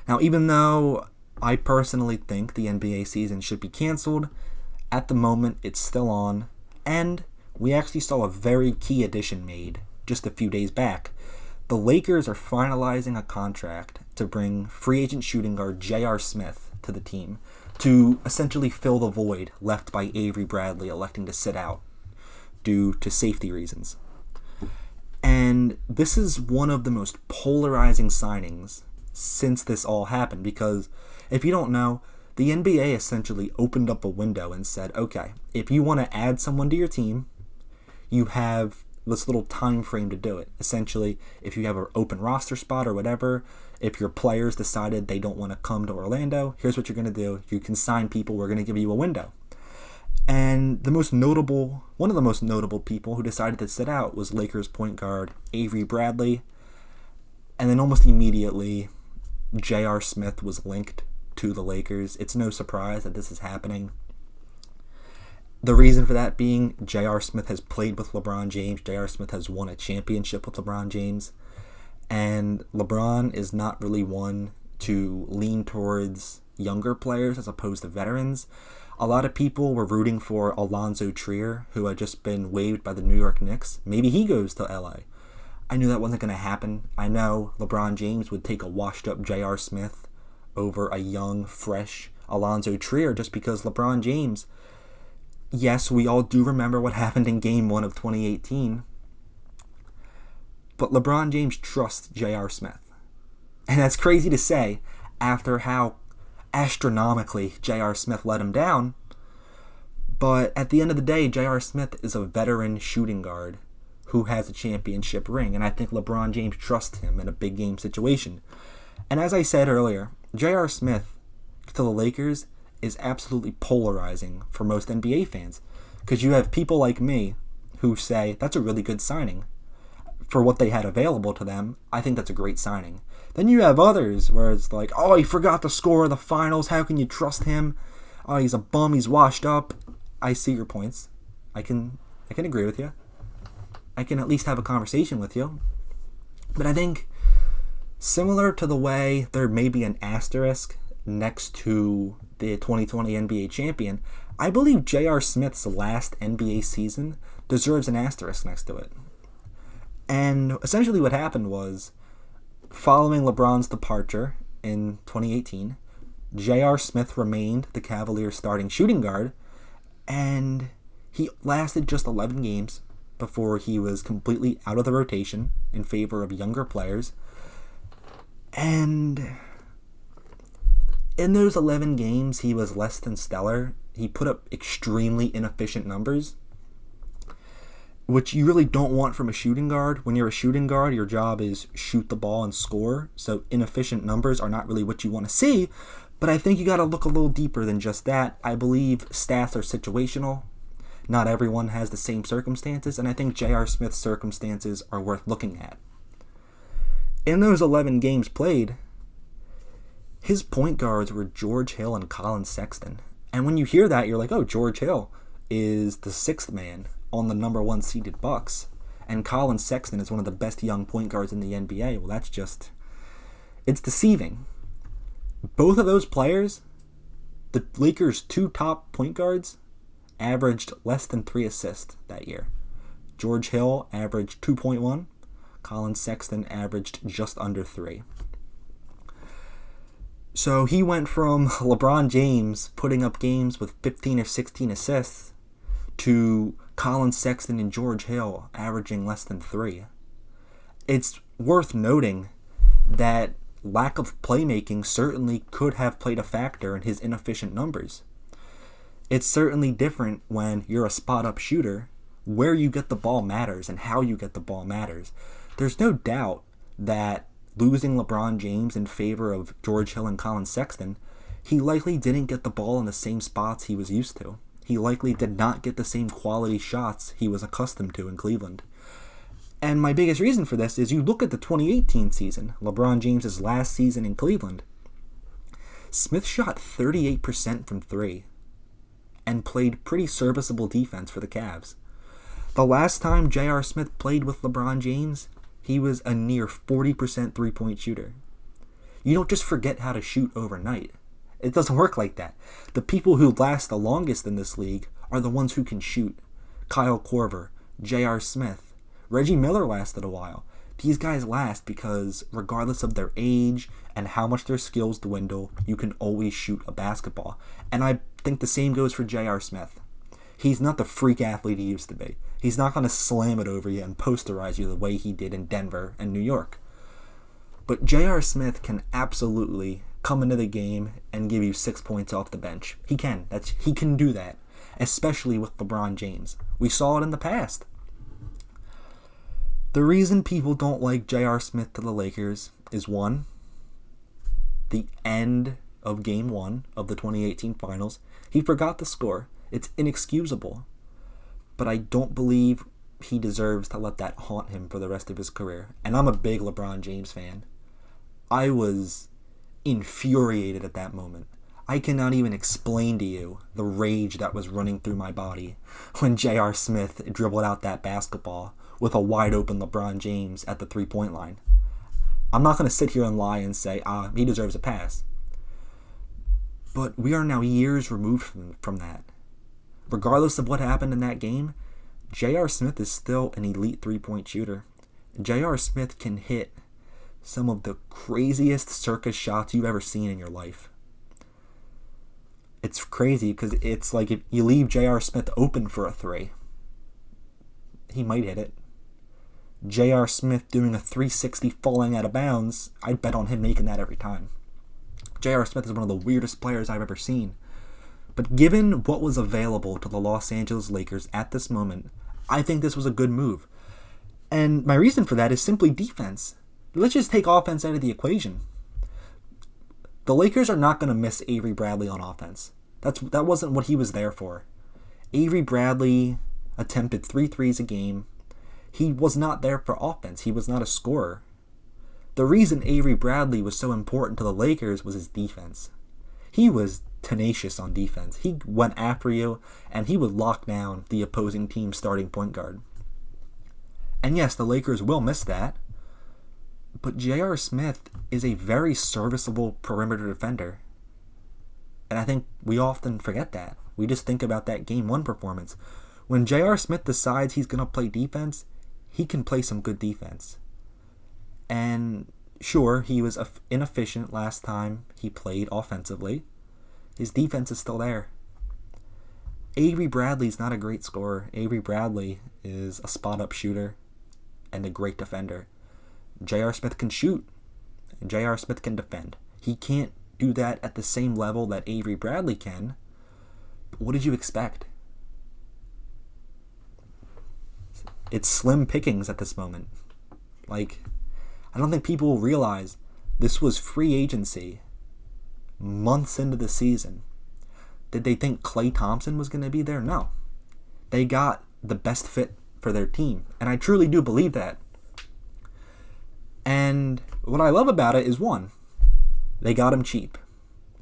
Now, even though I personally think the NBA season should be canceled, at the moment it's still on, and we actually saw a very key addition made just a few days back. The Lakers are finalizing a contract to bring free agent shooting guard J.R.Smith to the team to essentially fill the void left by Avery Bradley electing to sit out due to safety reasons. And this is one of the most polarizing signings since this all happened, because if you don't know, the NBA essentially opened up a window and said, okay, if you want to add someone to your team, you have this little time frame to do it. Essentially, if you have an open roster spot or whatever, if your players decided they don't want to come to Orlando, here's what you're going to do. You can sign people. We're going to give you a window. And one of the most notable people who decided to sit out was Lakers point guard Avery Bradley. And then almost immediately, J.R.Smith was linked to the Lakers. It's no surprise that this is happening. The reason for that being, J.R.Smith has played with LeBron James. J.R.Smith has won a championship with LeBron James. And LeBron is not really one to lean towards younger players as opposed to veterans. A lot of people were rooting for Alonzo Trier, who had just been waived by the New York Knicks. Maybe he goes to LA. I knew that wasn't going to happen. I know LeBron James would take a washed-up J.R. Smith over a young, fresh Alonzo Trier just because LeBron James, yes, we all do remember what happened in Game 1 of 2018, but LeBron James trusts J.R. Smith. And that's crazy to say after how astronomically J.R. Smith let him down, but at the end of the day, J.R. Smith is a veteran shooting guard who has a championship ring, and I think LeBron James trusts him in a big game situation. And as I said earlier, J.R. Smith to the Lakers is absolutely polarizing for most NBA fans, because you have people like me who say that's a really good signing. For what they had available to them, I think that's a great signing. Then you have others where it's like, oh, he forgot the score of the finals, how can you trust him? Oh, he's a bum, he's washed up. I see your points. I can agree with you. I can at least have a conversation with you. But I think similar to the way there may be an asterisk next to the 2020 NBA champion, I believe J.R. Smith's last NBA season deserves an asterisk next to it. And essentially what happened was, following LeBron's departure in 2018, J.R. Smith remained the Cavaliers' starting shooting guard, and he lasted just 11 games before he was completely out of the rotation in favor of younger players. And in those 11 games, he was less than stellar. He put up extremely inefficient numbers, which you really don't want from a shooting guard. When you're a shooting guard, your job is shoot the ball and score, so inefficient numbers are not really what you want to see, but I think you got to look a little deeper than just that. I believe stats are situational. Not everyone has the same circumstances, and I think J.R. Smith's circumstances are worth looking at. In those 11 games played, his point guards were George Hill and Colin Sexton. And when you hear that, you're like, oh, George Hill is the sixth man on the number one seeded Bucks, and Colin Sexton is one of the best young point guards in the NBA. Well, it's deceiving. Both of those players, the Lakers' two top point guards, averaged less than 3 assists that year. George Hill averaged 2.1. Colin Sexton averaged just under 3. So he went from LeBron James putting up games with 15 or 16 assists to Colin Sexton and George Hill averaging less than 3. It's worth noting that lack of playmaking certainly could have played a factor in his inefficient numbers. It's certainly different when you're a spot-up shooter. Where you get the ball matters and how you get the ball matters. There's no doubt that losing LeBron James in favor of George Hill and Colin Sexton, he likely didn't get the ball in the same spots he was used to. He likely did not get the same quality shots he was accustomed to in Cleveland. And my biggest reason for this is you look at the 2018 season, LeBron James' last season in Cleveland. Smith shot 38% from 3 and played pretty serviceable defense for the Cavs. The last time J.R. Smith played with LeBron James, he was a near 40% three-point shooter. You don't just forget how to shoot overnight. It doesn't work like that. The people who last the longest in this league are the ones who can shoot. Kyle Korver, J.R.Smith, Reggie Miller lasted a while. These guys last because regardless of their age and how much their skills dwindle, you can always shoot a basketball. And I think the same goes for J.R.Smith. He's not the freak athlete he used to be. He's not going to slam it over you and posterize you the way he did in Denver and New York. But J.R.Smith can absolutely come into the game and give you 6 points off the bench. He can. He can do that, especially with LeBron James. We saw it in the past. The reason people don't like J.R.Smith to the Lakers is, one, the end of Game 1 of the 2018 Finals. He forgot the score. It's inexcusable. But I don't believe he deserves to let that haunt him for the rest of his career. And I'm a big LeBron James fan. I was infuriated at that moment. I cannot even explain to you the rage that was running through my body when J.R. Smith dribbled out that basketball with a wide open LeBron James at the 3-point line. I'm not going to sit here and lie and say, he deserves a pass. But we are now years removed from that. Regardless of what happened in that game, J.R. Smith is still an elite 3-point shooter. J.R. Smith can hit some of the craziest circus shots you've ever seen in your life. It's crazy because it's like if you leave J.R. Smith open for a 3, he might hit it. J.R. Smith doing a 360 falling out of bounds, I'd bet on him making that every time. J.R. Smith is one of the weirdest players I've ever seen. But given what was available to the Los Angeles Lakers at this moment, I think this was a good move. And my reason for that is simply defense. Let's just take offense out of the equation. The Lakers are not going to miss Avery Bradley on offense. That wasn't what he was there for. Avery Bradley attempted 3 threes a game. He was not there for offense. He was not a scorer. The reason Avery Bradley was so important to the Lakers was his defense. He was tenacious on defense. He went after you, and he would lock down the opposing team's starting point guard. And yes, the Lakers will miss that. But J.R. Smith is a very serviceable perimeter defender. And I think we often forget that. We just think about that Game 1 performance. When J.R. Smith decides he's going to play defense, he can play some good defense. And sure, he was inefficient last time he played offensively. His defense is still there. Avery Bradley's not a great scorer. Avery Bradley is a spot-up shooter and a great defender. J.R. Smith can shoot, and J.R. Smith can defend. He can't do that at the same level that Avery Bradley can. But what did you expect? It's slim pickings at this moment. I don't think people will realize this was free agency months into the season. Did they think Klay Thompson was going to be there? No. They got the best fit for their team, and I truly do believe that. And what I love about it is, one, they got him cheap.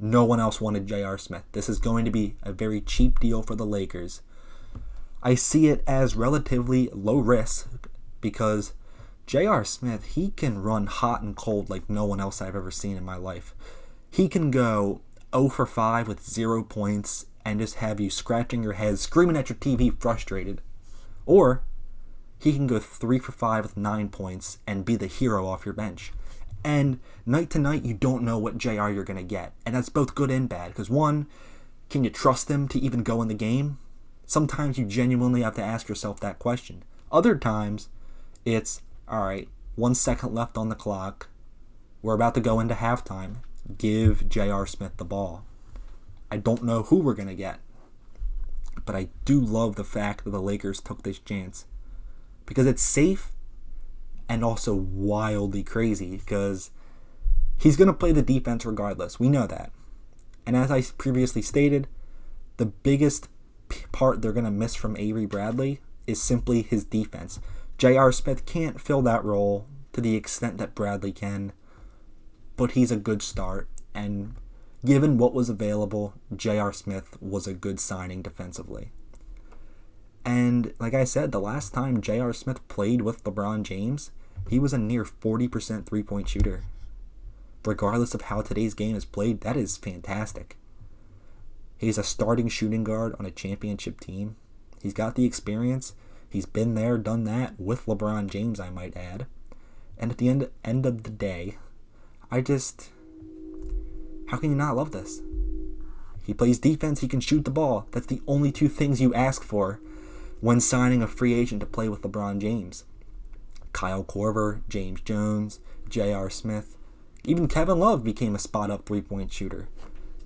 No one else wanted J.R. Smith. This is going to be a very cheap deal for the Lakers. I see it as relatively low risk because J.R. Smith, he can run hot and cold like no one else I've ever seen in my life. He can go 0 for 5 with 0 points and just have you scratching your head, screaming at your TV, frustrated. Or he can go 3 for 5 with 9 points and be the hero off your bench. And night to night, you don't know what JR you're going to get. And that's both good and bad. Because one, can you trust him to even go in the game? Sometimes you genuinely have to ask yourself that question. Other times, it's, all right, 1 second left on the clock. We're about to go into halftime. Give J.R. Smith the ball. I don't know who we're going to get. But I do love the fact that the Lakers took this chance. Because it's safe and also wildly crazy because he's going to play the defense regardless. We know that. And as I previously stated, the biggest part they're going to miss from Avery Bradley is simply his defense. J.R. Smith can't fill that role to the extent that Bradley can, but he's a good start. And given what was available, J.R. Smith was a good signing defensively. And like I said, the last time J.R. Smith played with LeBron James, he was a near 40% 3-point shooter. regardless of how today's game is played, that is fantastic. He's a starting shooting guard on a championship team. He's got the experience. He's been there, done that, with LeBron James, I might add. And at the end of the day, how can you not love this? He plays defense, he can shoot the ball. That's the only two things you ask for when signing a free agent to play with LeBron James. Kyle Korver, James Jones, J.R.Smith. Even Kevin Love became a spot-up three-point shooter.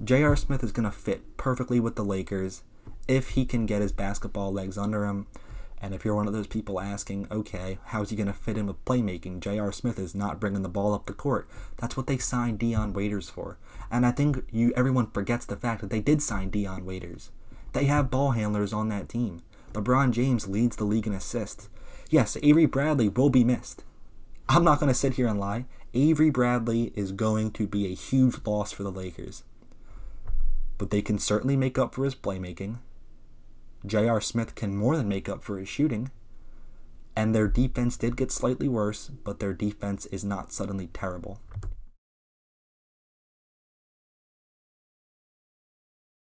J.R.Smith is going to fit perfectly with the Lakers if he can get his basketball legs under him. And if you're one of those people asking, okay, how's he going to fit in with playmaking? J.R.Smith is not bringing the ball up the court. That's what they signed Dion Waiters for. And I think everyone forgets the fact that they did sign Dion Waiters. They have ball handlers on that team. LeBron James leads the league in assists. Yes, Avery Bradley will be missed. I'm not going to sit here and lie. Avery Bradley is going to be a huge loss for the Lakers. But they can certainly make up for his playmaking. J.R.Smith can more than make up for his shooting. And their defense did get slightly worse, but their defense is not suddenly terrible.